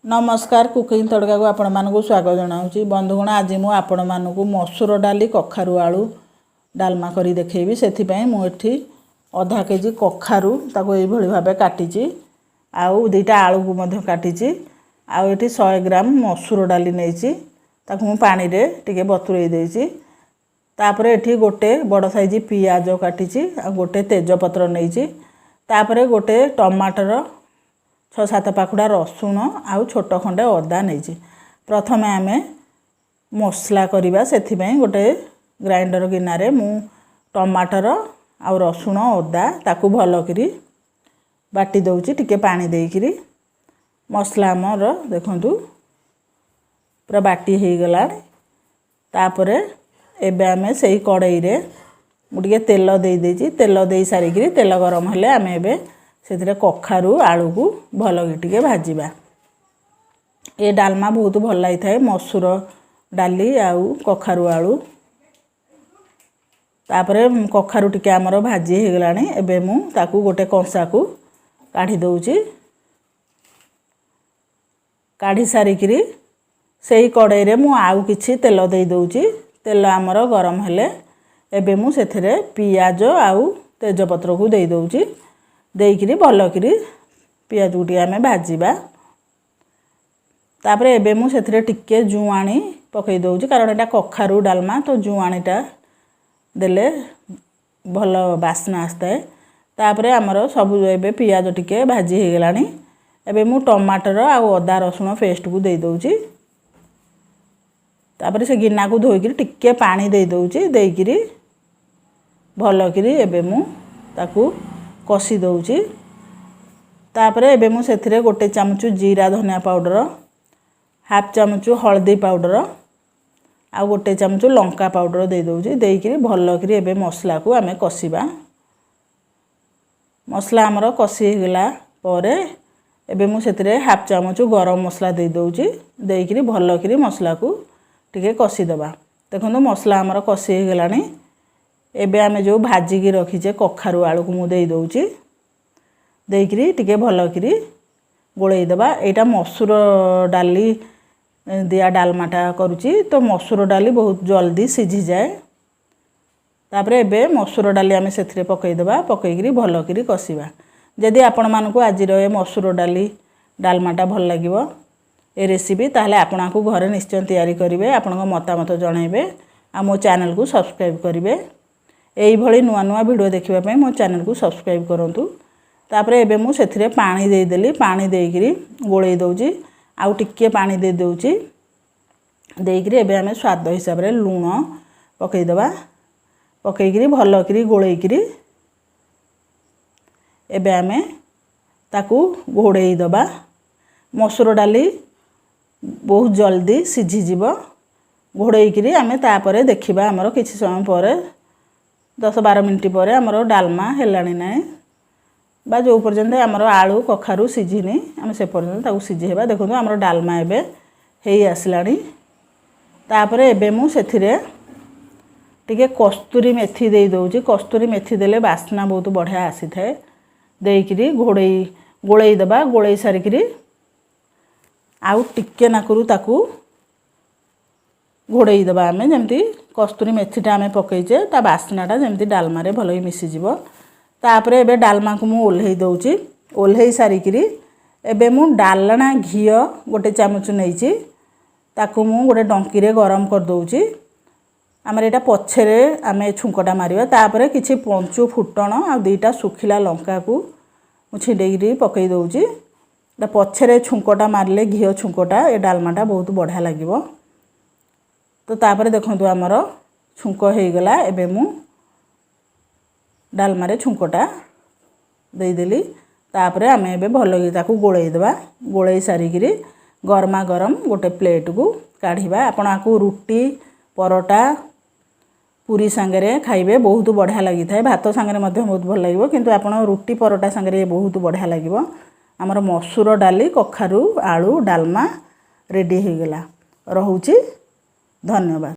नमस्कार कुकिंग तड़का को आपण मानक स्वागत जनाऊँगी बंधुगण। आज मु आपण मानक मसूर डाली कखारु आलू डालमा करी देखैबी। सेथिपई मु एठी आधा केजी कखारु ताको एई भली भाबे काटिची आउ दुईटा आलू को मध्य काटिची आउ एठी 100 ग्राम मसूर डाली नेची ताको मु पानी रे टिके बतुरई देची। तापरे एठी गोटे बड़ साइज पियाज काटिची आ गोटे तेजपत्र नेची। तापरे गोटे टमाटर 6-7 पाखुड़ा रसुण आउ छोट खंडे अदा नहीं। प्रथमे आम मसला करवा से गोटे ग्राइंडर गिनारे मु टमाटर आउ रसुण अदा ताकू भलकरी बाटी दउची टिके पानी देकरी। मसला आमर देखंतु पूरा बाटी हो गला। तापरे एबे आमे सेही कड़ाई रे मुटिके तेल दे देची। तेल दे सारिकी तेल गरम हेले आमे एबे से कखारु आलू को भल टिके भाजवा। ये डालमा बहुत भल लगी थाए मसूर डाली आउ कखारु आलू। तापरे कखारु टिके आमर भाजी हो गलानी। एबे मु ताकू गोटे कंसा को काढ़ी दउची। काढ़ी सारिकी सेही कड़ाई रे मु आउ किछि तेल दे दउची। तेल आमर गरम हेले एबे मु सेथिरे पियाज आउ तेजपत्र को दे दउची। देइकिरी भलकरी पियाज गुटी आमे भाजीबा। तापरे एबे मु सेथिरे टिके जुआणी पकई दउची कारण एटा कखारु डालमा तो जुआणीटा देले भल बास्ना आस्ताए। तापरे आमर सब एबे पियाज टिके भाजी हो गलानी। एबे मु टमाटर आउ अदा रसुण पेस्ट को दे दउची। तापरे से गिन्ना को धोइकिरी टिके पानी दे दउची। देइकिरी भलकरी एबे मु ताकू कषि दउची। तापरे एबे मु सेथिरे गोटे चामच जीरा धनिया पाउडर, हाफ चामच हल्दी पाउडर आ गोटे चामच लंका पाउडर दे दउची। देइकिरी भलकरी एबे मसला को आमे कषिबा। मसला हमर कषि गला परे एबे मु सेथिरे हाफ चामच गरम मसला दे दउची। देइकिरी भलकरी मसला को टिके कषि दबा। देखंतु मसला हमर कषि गलानी। एबे आमे जो भाजी की रखीचे कखारु आलू को मु दे दउची। देइकिरी टिके भलकरी गोळेई दबा। एटा मसूर डाली दिया डालमाटा करूची तो मसूर डाली बहुत जल्दी सिझी जाए। तापरे एबे मसूर डाली आमे सेथिरे पकई दबा। पकईकरी भलकरी कषिबा। जदि आपण मानकु आज रे मसूर डाली डालमाटा भल लागिवो ए रेसिपी ताहले आपणाकु घरे निश्चय तयारी करिवे। आपणको मतामत जणाइबे आ मो चैनल को सब्सक्राइब करिवे। एई भली नुआ नुआ वीडियो देखिबा पई मो चैनल को सब्सक्राइब करंतु। तापरे एबे मु सेथिरे पानी दे देली। पानी देइकिरी गोळेई दउची आउ टिके पानी दे दउची। देइकिरी एबे हमें स्वाद हिसाब रे लूण पकई दबा। पकईकिरी भलकरी गोळेइकिरी एबे हमें ताकू घोड़ेई दबा। मसूर डाली बहुत जल्दी सिझी जीवो। घोड़ेइकिरी आमे तापरे देखिबा हमरो किछि समय परे 10-12 मिनिट पर आमर डालमा हेलानी ना बा जो पर्यंत आमर आलू कखारु सिझिनी आम से पर्यंत ताकू सिझेबा। देखो आमर डालमा एबे हेई आसलानी। तापरे एबे मु सेथिरे टिके कस्तूरी मेथी दे दउची। कस्तूरी मेथी देले बास्ना बहुत बढ़िया आसी थाए। देइकिरी गोळेई दबा। गोळेई सारिकिरी आउ टिके नाकुरु ताकू घोड़ेई दबा। आमे जेमती कस्तूरी मेथीटा आमे पकईचे ता बास्नाटा जेमती डालमा रे भलई मिसी जीवो। तापरे एबे डालमा को मु ओल्हेई दउची। ओल्हेई सारिकिरी एबे मु डालना घियो गोटे चामच नेइची ताकू मु गोटे डंकी रे गरम कर दउची। आमर एटा पछरे आमे छुंकटा मारिबा। तापरे किछि पंचु फुटण आ दुईटा सुखिला लंका को मु छिडेगिरी पकई दउची। ता पछरे छुंकटा मारले घियो छुंकटा ए डालमाटा बहुत बढ़िया लागिवो। तो तापरे देखंतु आमर छुंक हो गला। एबे मु डालमा रे छुंकटा दे देली। तापरे आमे एबे भलगी ताकू गोळेई दबा। गोळेई सारिकिरी गरमा गरम गोटे प्लेट को काढिबा। आपण आकू रुटी परोटा पूरी संगरे खाइबे बहुत बढ़िया लगी थाए। भात संगरे मध्ये बहुत भल लागिवो किंतु आपण रुटी परोटा संगरे बहुत बढ़िया लागिवो। हमर मसूर डाली कखारु आलू डालमा रेडी हो गला। रहूची। धन्यवाद।